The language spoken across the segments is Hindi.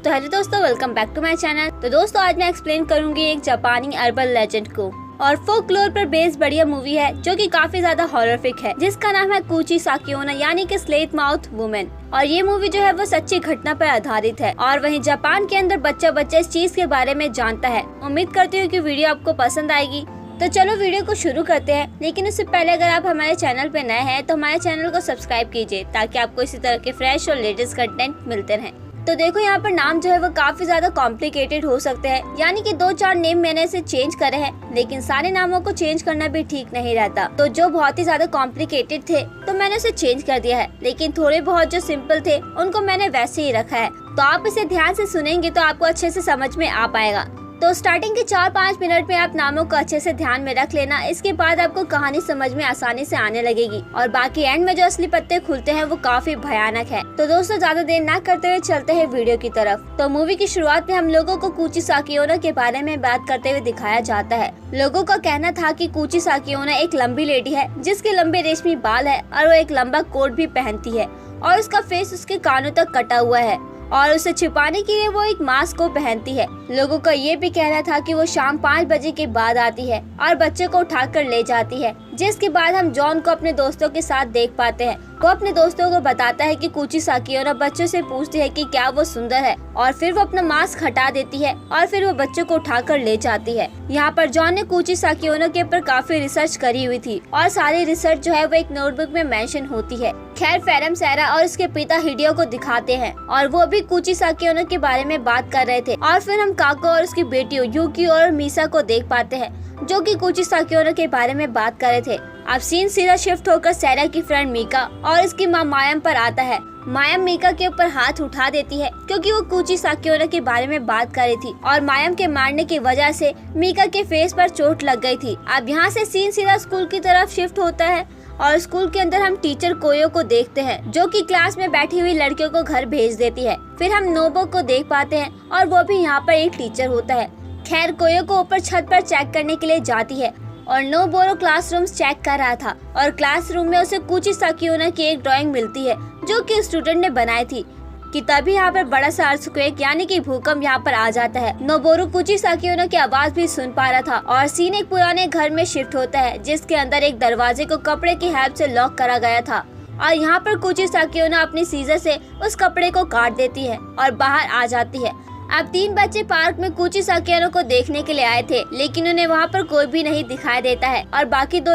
तो हेलो दोस्तों, welcome back to my channel. तो दोस्तों आज मैं एक्सप्लेन करूंगी एक जापानी अर्बन लेजेंड को और फोकलोर पर बेस्ड बढ़िया मूवी है जो कि काफी ज्यादा हॉररिफिक है, जिसका नाम है कुची साकियोना यानी कि स्लेट माउथ वुमेन। और ये मूवी जो है वो सच्ची घटना पर आधारित है और वहीं जापान के अंदर बच्चा इस चीज के बारे में जानता है। उम्मीद करती हूँ कि वीडियो आपको पसंद आएगी। तो चलो वीडियो को शुरू करते हैं, लेकिन उससे पहले अगर आप हमारे चैनल पे नए हैं तो हमारे चैनल को सब्सक्राइब कीजिए ताकि आपको इसी तरह के फ्रेश और लेटेस्ट कंटेंट मिलते रहें। तो देखो यहाँ पर नाम जो है वो काफी ज्यादा कॉम्प्लिकेटेड हो सकते हैं, यानी कि 2-4 नेम मैंने इसे चेंज करे हैं, लेकिन सारे नामों को चेंज करना भी ठीक नहीं रहता। तो जो बहुत ही ज्यादा कॉम्प्लिकेटेड थे तो मैंने उसे चेंज कर दिया है, लेकिन थोड़े बहुत जो सिंपल थे उनको मैंने वैसे ही रखा है। तो आप इसे ध्यान से सुनेंगे तो आपको अच्छे से समझ में आ पाएगा। तो स्टार्टिंग के 4-5 मिनट में आप नामों को अच्छे से ध्यान में रख लेना, इसके बाद आपको कहानी समझ में आसानी से आने लगेगी और बाकी एंड में जो असली पत्ते खुलते हैं वो काफी भयानक है। तो दोस्तों ज्यादा देर ना करते हुए चलते हैं वीडियो की तरफ। तो मूवी की शुरुआत में हम लोगों को कुची साकियोना के बारे में बात करते हुए दिखाया जाता है। लोगों का कहना था कि कुची साकियोना एक लंबी लेडी है जिसके लंबे रेशमी बाल है और वो एक लंबा कोट भी पहनती है और उसका फेस उसके कानों तक कटा हुआ है और उसे छिपाने के लिए वो एक मास्क को पहनती है। लोगों का ये भी कहना था कि वो शाम 5 बजे के बाद आती है और बच्चे को उठाकर ले जाती है, जिसके बाद हम जॉन को अपने दोस्तों के साथ देख पाते हैं। वो अपने दोस्तों को बताता है कि कुची साकियोना बच्चों से पूछती है कि क्या वो सुंदर है और फिर वो अपना मास्क हटा देती है और फिर वो बच्चों को उठाकर ले जाती है। यहाँ पर जॉन ने कुची साकियोना के ऊपर काफी रिसर्च करी हुई थी और सारी रिसर्च जो है वो एक नोटबुक में मेंशन होती है। खैर फेरम सैरा और उसके पिता हिडियो को दिखाते हैं और वो भी कुची साकियोना के बारे में बात कर रहे थे। और फिर हम काको और उसकी बेटियों यूकी और मीसा को देख पाते हैं जो कि कुची साकियोना के बारे में बात कर रहे थे। अब सीन सीधा शिफ्ट होकर सैरा की फ्रेंड मीका और इसकी माँ मायम पर आता है। मायम मीका के ऊपर हाथ उठा देती है क्योंकि वो कुची साकियोना के बारे में बात कर रही थी और मायम के मारने की वजह से मीका के फेस पर चोट लग गई थी। अब यहाँ से सीन सीधा स्कूल की तरफ शिफ्ट होता है और स्कूल के अंदर हम टीचर कोयो को देखते हैं जो कि क्लास में बैठी हुई लड़कियों को घर भेज देती है। फिर हम नोबो को देख पाते हैं और वो भी यहाँ पर एक टीचर होता है। खैर कोयो को ऊपर छत पर चेक करने के लिए जाती है और नोबोरो क्लासरूम्स चेक कर रहा था और क्लासरूम में उसे कुची साकियोना की एक ड्राइंग मिलती है जो कि स्टूडेंट ने बनाई थी कि तभी यहाँ पर बड़ा सा अर्थक्वेक यानी कि भूकंप यहाँ पर आ जाता है। नोबोरो कुची साकियोना की आवाज भी सुन पा रहा था और सीन एक पुराने घर में शिफ्ट होता है जिसके अंदर एक दरवाजे को कपड़े की हेल्प से लॉक करा गया था और यहाँ पर कुची साकियोना अपनी सीजर से उस कपड़े को काट देती है और बाहर आ जाती है। अब 3 बच्चे पार्क में कुची साकियोना को देखने के लिए आए थे, लेकिन उन्हें वहाँ पर कोई भी नहीं दिखाई देता है और बाकी दो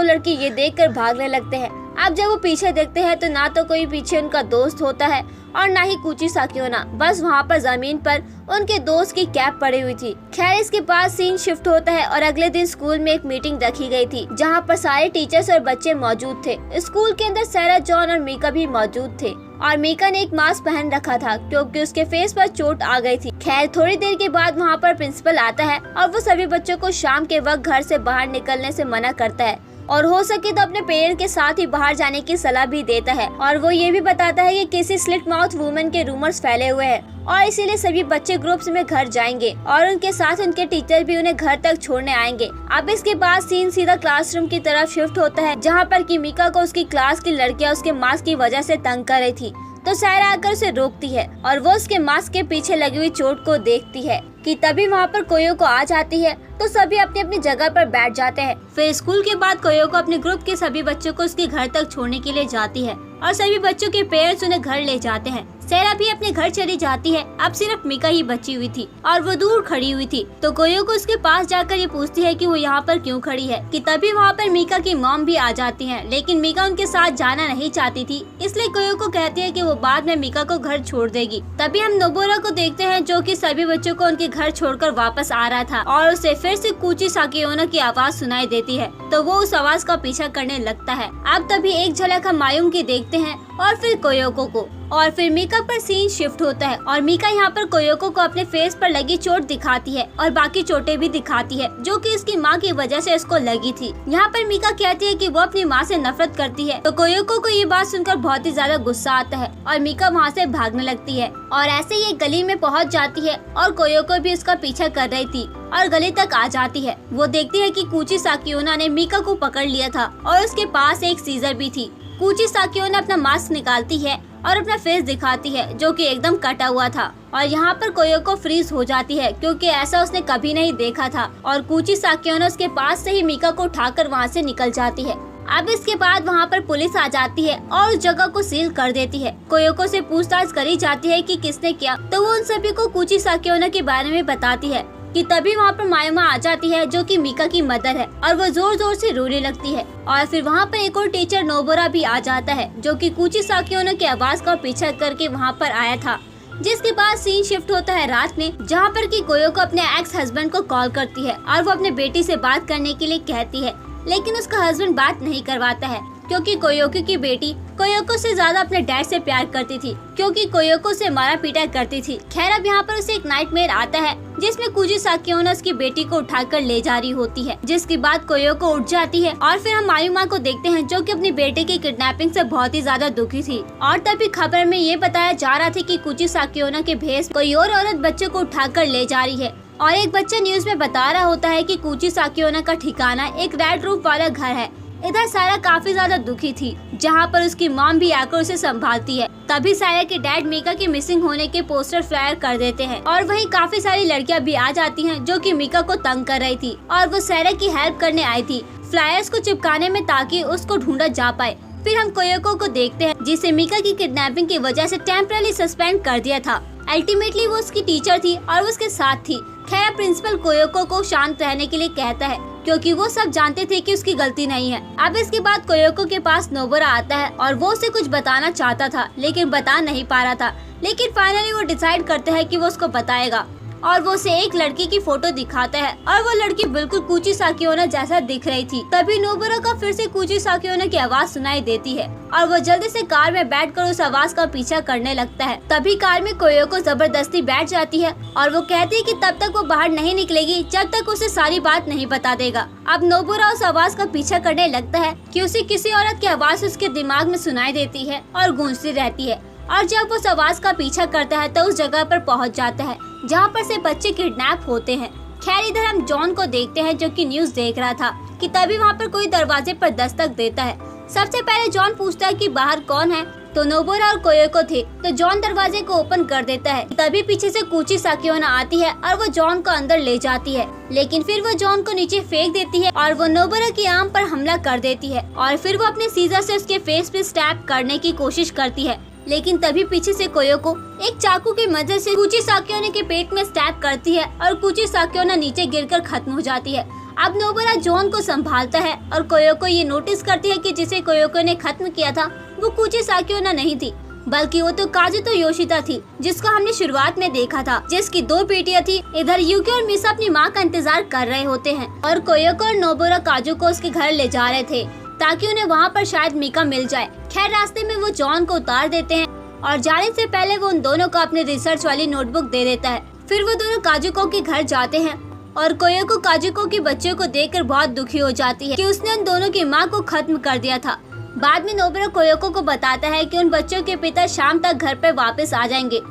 लड़के ये देखकर भागने लगते हैं। अब जब वो पीछे देखते हैं तो ना तो कोई पीछे उनका दोस्त होता है और ना ही कुची साकियोना, बस वहाँ पर जमीन पर उनके दोस्त की कैप पड़ी हुई थी। खैर इसके बाद सीन शिफ्ट होता है और अगले दिन स्कूल में एक मीटिंग रखी गई थी जहाँ पर सारे टीचर्स और बच्चे मौजूद थे। स्कूल के अंदर सैरा, जॉन और मीका भी मौजूद थे और मीका ने एक मास्क पहन रखा था क्योंकि उसके फेस पर चोट आ गई थी। खैर थोड़ी देर के बाद वहाँ पर प्रिंसिपल आता है और वो सभी बच्चों को शाम के वक्त घर से बाहर निकलने से मना करता है और हो सके तो अपने पेरेंट्स के साथ ही बाहर जाने की सलाह भी देता है। और वो ये भी बताता है कि किसी स्लिट माउथ वुमेन के रूमर्स फैले हुए हैं और इसीलिए सभी बच्चे ग्रुप्स में घर जाएंगे और उनके साथ उनके टीचर भी उन्हें घर तक छोड़ने आएंगे। अब इसके बाद सीन सीधा क्लासरूम की तरफ शिफ्ट होता है जहाँ पर कि मीका को उसकी क्लास की लड़कियाँ उसके मास्क की वजह से तंग कर रही थी। तो सैरा आकर उसे रोकती है और वो उसके मास्क के पीछे लगी हुई चोट को देखती है कि तभी वहाँ पर कोयो को आ जाती है। तो सभी अपनी अपनी जगह पर बैठ जाते हैं। फिर स्कूल के बाद कोयो को अपने ग्रुप के सभी बच्चों को उसके घर तक छोड़ने के लिए जाती है और सभी बच्चों के पेरेंट्स उन्हें घर ले जाते हैं। सैरा भी अपने घर चली जाती है। अब सिर्फ मीका ही बची हुई थी और वो दूर खड़ी हुई थी। तो कोयो को उसके पास जाकर ये पूछती है कि वो यहाँ पर क्यों खड़ी है कि तभी वहाँ पर मीका की मॉम भी आ जाती है, लेकिन मीका उनके साथ जाना नहीं चाहती थी, इसलिए कोयो को कहती है कि वो बाद में मीका को घर छोड़ देगी। तभी हम नोबोरो को देखते हैं जो कि सभी बच्चों को उनके घर छोड़कर वापस आ रहा था और उसे फिर से कुची साकियोना की आवाज सुनाई देती है, तो वो उस आवाज का पीछा करने लगता है। अब तभी एक झलक हम मायूम की देखते हैं और फिर कोयोको को और फिर मीका पर सीन शिफ्ट होता है और मीका यहाँ पर कोयोको को अपने फेस पर लगी चोट दिखाती है और बाकी चोटें भी दिखाती है जो कि इसकी माँ की वजह से इसको लगी थी। यहाँ पर मीका कहती है कि वो अपनी माँ से नफरत करती है। तो कोयोको को ये बात सुनकर बहुत ही ज्यादा गुस्सा आता है और मीका वहाँ से भागने लगती है और ऐसे ही गली में पहुँच जाती है और कोयोको भी उसका पीछा कर रही थी और गली तक आ जाती है। वो देखती है कि कुची साकियोना ने मीका को पकड़ लिया था और उसके पास एक सीजर भी थी कुची साकियोना अपना मास्क निकालती है और अपना फेस दिखाती है जो कि एकदम कटा हुआ था। और यहाँ पर कोयोको फ्रीज हो जाती है क्योंकि ऐसा उसने कभी नहीं देखा था। और कुची साकियोना उसके पास से ही मीका को उठाकर वहाँ से निकल जाती है। अब इसके बाद वहाँ पर पुलिस आ जाती है और उस जगह को सील कर देती है। कोयोको से पूछताछ करी जाती है कि किसने किया, तो वो उन सभी को कुची साकियोना के बारे में बताती है कि तभी वहाँ पर मायुमा आ जाती है जो कि मीका की मदर है और वो जोर जोर से रोने लगती है। और फिर वहाँ पर एक और टीचर नोबुरा भी आ जाता है जो कि कुची साकियोना की आवाज का पीछा करके वहाँ पर आया था। जिसके बाद सीन शिफ्ट होता है रात में, जहाँ पर कि कोयोको अपने एक्स हस्बैंड को कॉल करती है और वो अपने बेटी से बात करने के लिए कहती है, लेकिन उसका हस्बैंड बात नहीं करवाता है क्योंकि कोयोको की बेटी कोयोको से ज्यादा अपने डैड से प्यार करती थी, क्योंकि कोयोको से मारा पीटा करती थी। खैर अब यहाँ पर उसे एक नाइटमेयर आता है जिसमें कुची साकियोना उसकी बेटी को उठाकर ले जा रही होती है, जिसके बाद कोयोको उठ जाती है। और फिर हम मायुमा को देखते हैं जो कि अपनी बेटे की किडनैपिंग से बहुत ही ज्यादा दुखी थी। और तभी खबर में ये बताया जा रहा था कि कुची साकियोना के भेस कोई और औरत बच्चे को उठाकर ले जा रही है। और एक बच्चा न्यूज में बता रहा होता है कि कुची साकियोना का ठिकाना एक रेड रूफ वाला घर है। इधर सारा काफी ज्यादा दुखी थी, जहाँ पर उसकी मॉम भी आकर उसे संभालती है। तभी सारा के डैड मीका के मिसिंग होने के पोस्टर फ्लायर कर देते हैं और वहीं काफी सारी लड़कियां भी आ जाती हैं जो कि मीका को तंग कर रही थी और वो सारा की हेल्प करने आई थी फ्लायर्स को चिपकाने में ताकि उसको ढूंढा जा पाए। फिर हम कोयोको को देखते हैं जिसे मीका की किडनैपिंग की वजह से टेम्पररी सस्पेंड कर दिया था। अल्टीमेटली वो उसकी टीचर थी और वो उसके साथ थी। खैर प्रिंसिपल कोयोको को शांत रहने के लिए कहता है क्योंकि वो सब जानते थे कि उसकी गलती नहीं है। अब इसके बाद कोयोको के पास नोबुरा आता है और वो उसे कुछ बताना चाहता था लेकिन बता नहीं पा रहा था, लेकिन फाइनली वो डिसाइड करता है कि वो उसको बताएगा। और वो उसे एक लड़की की फोटो दिखाता है और वो लड़की बिल्कुल कुची साकियोना जैसा दिख रही थी। तभी नोबुरा का फिर से कुची साकियोना की आवाज सुनाई देती है और वो जल्दी से कार में बैठकर उस आवाज का पीछा करने लगता है। तभी कार में कोयोको जबरदस्ती बैठ जाती है और वो कहती है कि तब तक वो बाहर नहीं निकलेगी जब तक उसे सारी बात नहीं बता देगा। अब नोबुरा उस आवाज का पीछा करने लगता है कि उसे किसी औरत की आवाज उसके दिमाग में सुनाई देती है और गूंजती रहती है। और जब वो उस आवाज का पीछा करता है तो उस जगह पर पहुंच जाता है जहाँ पर से बच्चे किडनैप होते हैं। खैर इधर हम जॉन को देखते हैं जो कि न्यूज देख रहा था कि तभी वहाँ पर कोई दरवाजे पर दस्तक देता है। सबसे पहले जॉन पूछता है कि बाहर कौन है, तो नोबुरा और कोयोको थे। तो जॉन दरवाजे को ओपन कर देता है। तभी पीछे से कुची साकियोना आती है और वो जॉन को अंदर ले जाती है, लेकिन फिर वो जॉन को नीचे फेंक देती है और वो नोबुरा की आर्म पर हमला कर देती है। और फिर वो अपने सीजर से उसके फेस पे स्टैब करने की कोशिश करती है, लेकिन तभी पीछे से कोयोको एक चाकू की मदद से कुची साकियोना के पेट में स्टैब करती है और कुची साकियोना नीचे गिरकर खत्म हो जाती है। अब नोबुरा जॉन को संभालता है और कोयोको ये नोटिस करती है कि जिसे कोयोको ने खत्म किया था वो कुची साकियोना नहीं थी, बल्कि वो तो काजुतो योशिता थी जिसको हमने शुरुआत में देखा था, जिसकी 2 बेटियां थी। इधर यूकी और मिसा अपनी माँ का इंतजार कर रहे होते हैं और कोयोको और नोबुरा काजू को उसके घर ले जा रहे थे ताकि उन्हें वहाँ पर शायद मीका मिल जाए। खैर रास्ते में वो जॉन को उतार देते हैं और जाने से पहले वो उन दोनों को अपनी रिसर्च वाली नोटबुक दे देता है। फिर वो दोनों काजुको के घर जाते हैं और कोयोको काजुको के बच्चों को देखकर बहुत दुखी हो जाती है कि उसने उन दोनों की माँ को खत्म कर दिया था। बाद में नोबुरा कोयोको को बताता है कि उन बच्चों के पिता शाम तक घर पर वापस आ जाएंगे।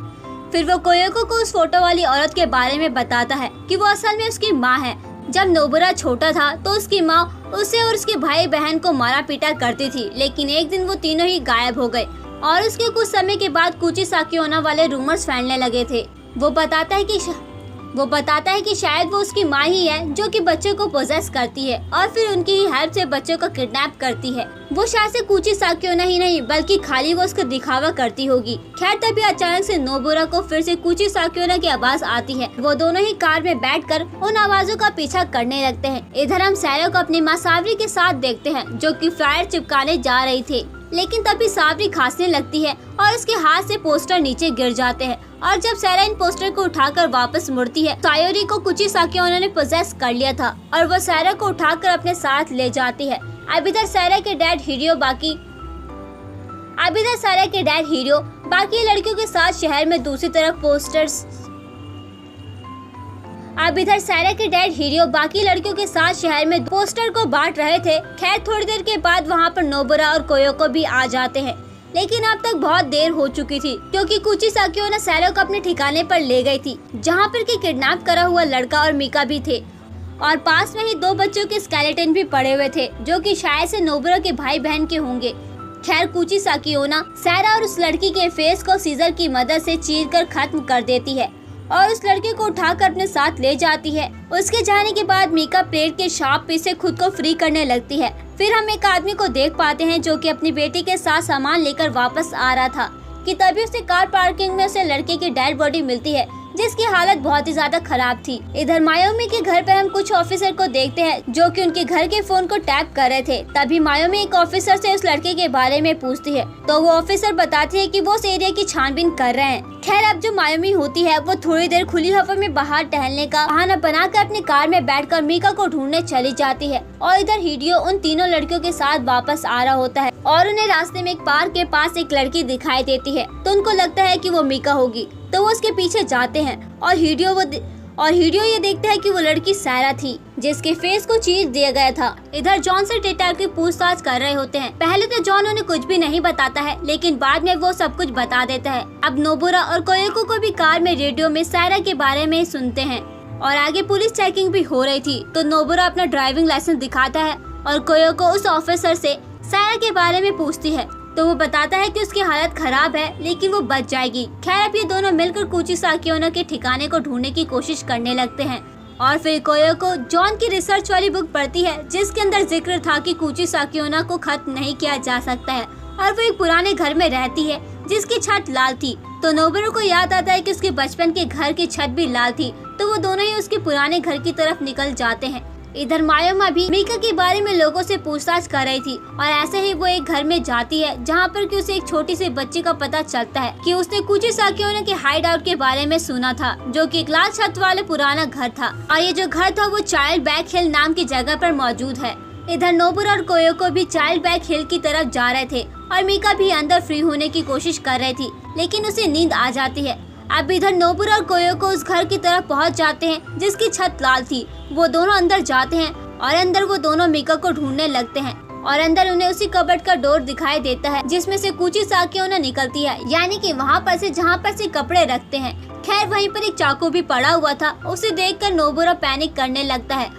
फिर वो कोयोको को उस फोटो वाली औरत के बारे में बताता है कि वो असल में उसकी माँ है। जब नोबुरा छोटा था तो उसकी माँ उसे और उसके भाई बहन को मारा पीटा करती थी, लेकिन एक दिन वो तीनों ही गायब हो गए और उसके कुछ समय के बाद कुची साकियोना वाले रूमर्स फैलने लगे थे। वो बताता है कि शायद वो उसकी माँ ही है जो कि बच्चों को पोजेस करती है और फिर उनकी ही हेल्प से बच्चों को किडनैप करती है। वो शायद से कुची साकियोना ही नहीं बल्कि खाली वो उसको दिखावा करती होगी। खैर तभी अचानक से नोबुरा को फिर से कुची साकियोना की आवाज आती है। वो दोनों ही कार में बैठकर उन आवाजों का पीछा करने लगते हैं। इधर हम सैरा को अपनी माँ सावरी के साथ देखते हैं जो कि फ्लायर चिपकाने जा रही थी, लेकिन तभी सावरी खांसने लगती है और उसके हाथ से पोस्टर नीचे गिर जाते हैं। और जब सैरा इन पोस्टर को उठाकर वापस मुड़ती है, सायोरी को कुची साकियोना ने पोजेस कर लिया था और वो सैरा को उठाकर अपने साथ ले जाती है। अब इधर सैरा के डैड हीरो बाकी लड़कियों के साथ शहर में दूसरी तरफ पोस्टर्स अब इधर सैरा के डैड हीरो बाकी लड़कियों के साथ शहर में पोस्टर को बांट रहे थे। खैर थोड़ी देर के बाद वहाँ पर नोबुरा और कोयोको भी आ जाते हैं, लेकिन अब तक बहुत देर हो चुकी थी क्योंकि कुची साकियोना सैरा को अपने ठिकाने पर ले गई थी जहाँ पर कि किडनैप करा हुआ लड़का और मीका भी थे और पास में ही 2 बच्चों के स्केलेटन भी पड़े हुए थे जो कि शायद से नोबुरा के भाई बहन के होंगे। खैर कुची साकियोना सारा और उस लड़की के फेस को सीजर की मदद से चीरकर खत्म कर देती है और उस लड़के को उठाकर अपने साथ ले जाती है। उसके जाने के बाद मीका प्लेट के शार्प पीस से खुद को फ्री करने लगती है। फिर हम एक आदमी को देख पाते हैं जो कि अपनी बेटी के साथ सामान लेकर वापस आ रहा था कि तभी उसे कार पार्किंग में उसे लड़के की डेड बॉडी मिलती है जिसकी हालत बहुत ही ज्यादा खराब थी। इधर मायोमी के घर पर हम कुछ ऑफिसर को देखते हैं जो कि उनके घर के फोन को टैप कर रहे थे। तभी मायोमी एक ऑफिसर से उस लड़के के बारे में पूछती है तो वो ऑफिसर बताती है कि वो उस एरिया की छानबीन कर रहे हैं। खैर अब जो मायोमी होती है वो थोड़ी देर खुली हवा में बाहर टहलने का बहाना बनाकर अपनी कार में बैठकर मीका को ढूंढने चली जाती है और इधर हिडियो उन तीनों लड़कियों के साथ वापस आ रहा होता है और उन्हें रास्ते में एक पार्क के पास एक लड़की दिखाई देती है तो उनको लगता है कि वो मीका होगी तो वो उसके पीछे जाते हैं और हिडियो ये देखता है कि वो लड़की सारा थी जिसके फेस को चीर दिया गया था। इधर जॉन से डिटेक्टिव पूछताछ कर रहे होते हैं। पहले तो जॉन उन्हें कुछ भी नहीं बताता है लेकिन बाद में वो सब कुछ बता देता है। अब नोबुरा और कोयोको को भी कार में रेडियो में सारा के बारे में सुनते हैं और आगे पुलिस चेकिंग भी हो रही थी तो नोबुरा अपना ड्राइविंग लाइसेंस दिखाता है और कोयोको उस ऑफिसर से सारा के बारे में पूछती है तो वो बताता है कि उसकी हालत खराब है लेकिन वो बच जाएगी। खैर अब ये दोनों मिलकर कुची साकियोना के ठिकाने को ढूंढने की कोशिश करने लगते हैं और फिर कोयोको जॉन की रिसर्च वाली बुक पढ़ती है जिसके अंदर जिक्र था कि कुची साकियोना को खत्म नहीं किया जा सकता है और वो एक पुराने घर में रहती है जिसकी छत लाल थी। तो नोबुरा को याद आता है कि उसके बचपन के घर की छत भी लाल थी तो वो दोनों ही उसके पुराने घर की तरफ निकल जाते हैं। इधर मायोमा भी मीका के बारे में लोगों से पूछताछ कर रही थी और ऐसे ही वो एक घर में जाती है जहाँ पर कि उसे एक छोटी सी बच्ची का पता चलता है कि उसने कुची साकियोना के हाइड आउट के बारे में सुना था जो कि एक लाल छत वाले पुराना घर था और ये जो घर था वो चाइल्ड बैक हिल नाम की जगह पर मौजूद है। इधर नोबुरा और कोयोको भी चाइल्ड बैक हिल की तरफ जा रहे थे और मीका भी अंदर फ्री होने की कोशिश कर रही थी लेकिन उसे नींद आ जाती है। अब इधर नोबुरा और कोयोको उस घर की तरफ पहुंच जाते हैं जिसकी छत लाल थी। वो दोनों अंदर जाते हैं और अंदर वो दोनों मीका को ढूंढने लगते हैं और अंदर उन्हें उसी कबर्ड का डोर दिखाई देता है जिसमें से कुची साकियोना निकलती है यानी कि वहाँ पर से जहाँ पर से कपड़े रखते हैं। खैर वहीं पर एक चाकू भी पड़ा हुआ था। उसे देखकर नोबुरा पैनिक करने लगता है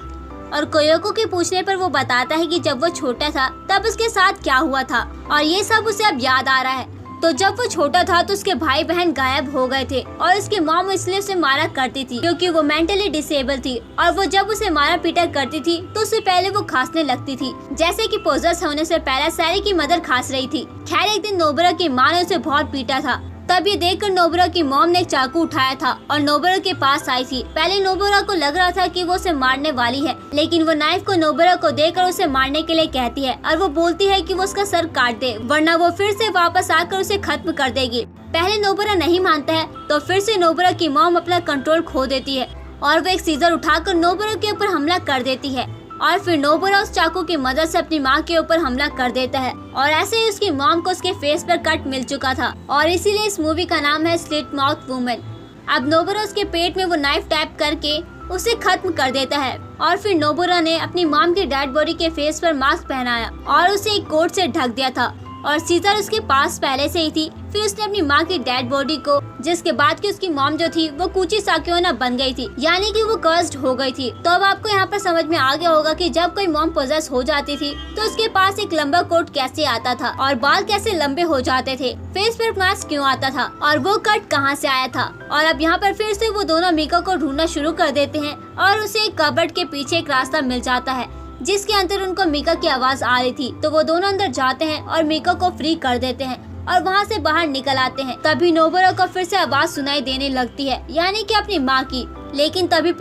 और कोयोको के पूछने पर वो बताता है कि जब वो छोटा था तब उसके साथ क्या हुआ था और ये सब उसे अब याद आ रहा है। तो जब वो छोटा था तो उसके भाई बहन गायब हो गए थे और उसकी मॉम इसलिए उसे मारा करती थी क्योंकि वो मेंटली डिसेबल थी और वो जब उसे मारा पीटा करती थी तो उससे पहले वो खांसने लगती थी जैसे कि पोजेस होने से पहले सारी की मदर खांस रही थी। खैर एक दिन नोबुरा की माँ ने उसे बहुत पीटा था। तब ये देखकर नोबुरा की मॉम ने एक चाकू उठाया था और नोबुरा के पास आई थी। पहले नोबुरा को लग रहा था कि वो उसे मारने वाली है लेकिन वो नाइफ को नोबुरा को देकर उसे मारने के लिए कहती है और वो बोलती है कि वो उसका सर काट दे वरना वो फिर से वापस आकर उसे खत्म कर देगी। पहले नोबुरा नहीं मानता है तो फिर से नोबुरा की मॉम अपना कंट्रोल खो देती है और वो एक सीजर उठाकर नोबुरा के ऊपर हमला कर देती है और फिर नोबुरा उस चाकू की मदद से अपनी माँ के ऊपर हमला कर देता है और ऐसे ही उसकी मॉम को उसके फेस पर कट मिल चुका था और इसीलिए इस मूवी का नाम है स्लिट माउथ वुमन। अब नोबुरा उसके पेट में वो नाइफ टैप करके उसे खत्म कर देता है और फिर नोबुरा ने अपनी मॉम की डेड बॉडी के फेस पर मास्क पहनाया और उसे एक कोट से ढक दिया था और सीजर उसके पास पहले से ही थी। फिर उसने अपनी माँ की डेड बॉडी को जिसके बाद की उसकी मॉम जो थी वो कुची साकियोना बन गई थी यानी कि वो कर्स्ड हो गई थी। तो अब आपको यहाँ पर समझ में आ गया होगा कि जब कोई मॉम पोजेस हो जाती थी तो उसके पास एक लंबा कोट कैसे आता था और बाल कैसे लंबे हो जाते थे, फेस पर मास्क क्यों आता था और वो कट कहाँ से आया था। और अब यहाँ पर फिर से वो दोनों मीका को ढूंढना शुरू कर देते हैं और उसे एक कबर्ड के पीछे एक रास्ता मिल जाता है जिसके अंदर उनको मीका की आवाज आ रही थी। तो वो दोनों अंदर जाते हैं और मीका को फ्री कर देते हैं और वहाँ से बाहर निकल आते हैं। तभी नोबुरा को फिर से आवाज सुनाई देने लगती है यानी कि अपनी माँ की। लेकिन तभी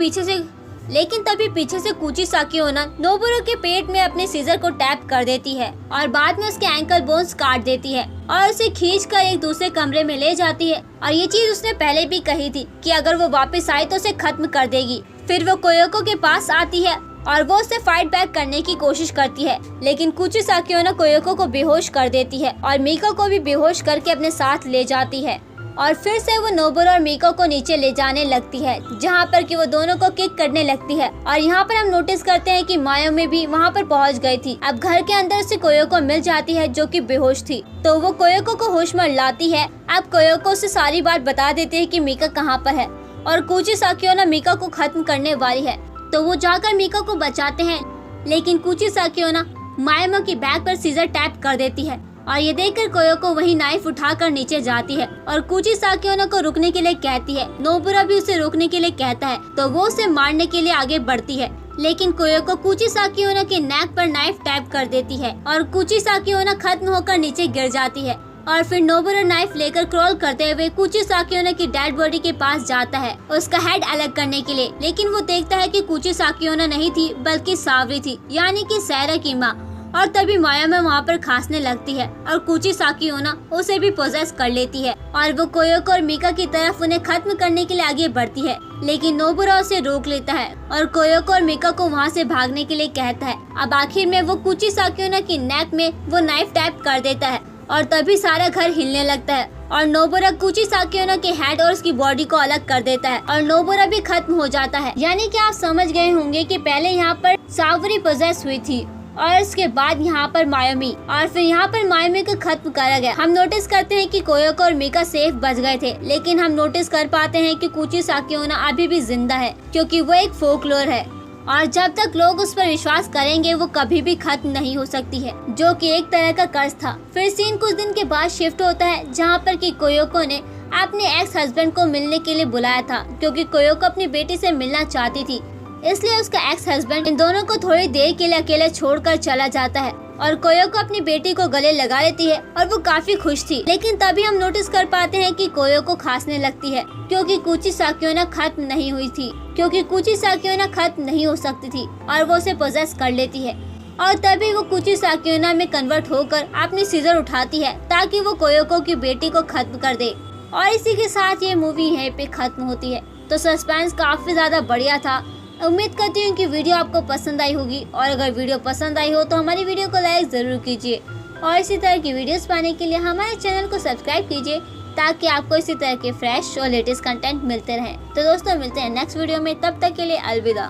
पीछे से कुची साकियोना नोबुरा के पेट में अपने सीजर को टैप कर देती है और बाद में उसके एंकल बोन्स काट देती है और उसे खींचकर एक दूसरे कमरे में ले जाती है। और ये चीज उसने पहले भी कही थी कि अगर वो वापस आए तो उसे खत्म कर देगी। फिर वो कोयोको के पास आती है और वो उससे फाइट बैक करने की कोशिश करती है लेकिन कुची साकियोना कोयोको को बेहोश कर देती है और मीका को भी बेहोश करके अपने साथ ले जाती है और फिर से वो नोबुरा और मीका को नीचे ले जाने लगती है जहाँ पर कि वो दोनों को किक करने लगती है। और यहाँ पर हम नोटिस करते हैं कि मायोमी भी वहाँ पर पहुँच गई थी। अब घर के अंदर से कोयोको मिल जाती है जो कि बेहोश थी तो वो कोयोको को होश में लाती है। अब कोयोको से सारी बात बता देती है कि मीका कहाँ पर है और कुची साकियोना मीका को खत्म करने वाली है। तो वो जाकर मीका को बचाते हैं लेकिन कुची साकियोना मायोमी की बैक पर सीजर टैप कर देती है और ये देखकर कोयोको वही नाइफ उठाकर नीचे जाती है और कुची साकियोना को रुकने के लिए कहती है। नोबुरा भी उसे रोकने के लिए कहता है तो वो उसे मारने के लिए आगे बढ़ती है, लेकिन कोयोको कुची साकियोना के नेक पर नाइफ टैप कर देती है और कुची साकियोना खत्म होकर नीचे गिर जाती है। और फिर नोबुरा नाइफ लेकर क्रॉल करते हुए कुची साकियोना की डेड बॉडी के पास जाता है उसका हेड अलग करने के लिए, लेकिन वो देखता है कि कुची साकियोना नहीं थी बल्कि सावरी थी, यानी कि सैरा की माँ। और तभी मायामे वहाँ पर खांसने लगती है और कुची साकियोना उसे भी पोजेस कर लेती है और वो कोयोको और मिका की तरफ उन्हें खत्म करने के लिए आगे बढ़ती है, लेकिन नोबुरा उसे रोक लेता है और कोयोको और मिका को वहाँ से भागने के लिए कहता है। अब आखिर में वो कुची साकियोना की नेक में वो नाइफ टैप कर देता है और तभी सारा घर हिलने लगता है और नोबुरा कुची साकियोना के हेड और उसकी बॉडी को अलग कर देता है और नोबुरा भी खत्म हो जाता है। यानी कि आप समझ गए होंगे कि पहले यहाँ पर सावरी पोजेस हुई थी और इसके बाद यहाँ पर मायोमी और फिर यहाँ पर मायोमी को खत्म करा गया। हम नोटिस करते हैं कि कोयोको और मिका सेफ बच गए थे, लेकिन हम नोटिस कर पाते हैं कि कुची साकियोना अभी भी जिंदा है क्योंकि वो एक फोकलोर है और जब तक लोग उस पर विश्वास करेंगे वो कभी भी खत्म नहीं हो सकती है, जो कि एक तरह का कर्ज था। फिर सीन कुछ दिन के बाद शिफ्ट होता है जहाँ पर कि कोयोको ने अपने एक्स हस्बैंड को मिलने के लिए बुलाया था क्योंकि कोयोको अपनी बेटी से मिलना चाहती थी, इसलिए उसका एक्स हस्बैंड इन दोनों को थोड़ी देर के लिए अकेले छोड़कर चला जाता है और कोयोको अपनी बेटी को गले लगा लेती है और वो काफी खुश थी। लेकिन तभी हम नोटिस कर पाते हैं कि कोयोको खांसने लगती है क्योंकि कुची साकियोना खत्म नहीं हुई थी, क्योंकि कुची साकियोना खत्म नहीं हो सकती थी और वो उसे पोजेस कर लेती है। और तभी वो कुची साकियोना में कन्वर्ट होकर अपनी सीजर उठाती है ताकि वो कोयोको की बेटी को खत्म कर दे। और इसी के साथ ये मूवी यहीं पे खत्म होती है। तो सस्पेंस काफी ज्यादा बढ़िया था। उम्मीद करती हूँ कि वीडियो आपको पसंद आई होगी और अगर वीडियो पसंद आई हो तो हमारी वीडियो को लाइक जरूर कीजिए और इसी तरह की वीडियोस पाने के लिए हमारे चैनल को सब्सक्राइब कीजिए ताकि आपको इसी तरह के फ्रेश और लेटेस्ट कंटेंट मिलते रहें। तो दोस्तों मिलते हैं नेक्स्ट वीडियो में, तब तक के लिए अलविदा।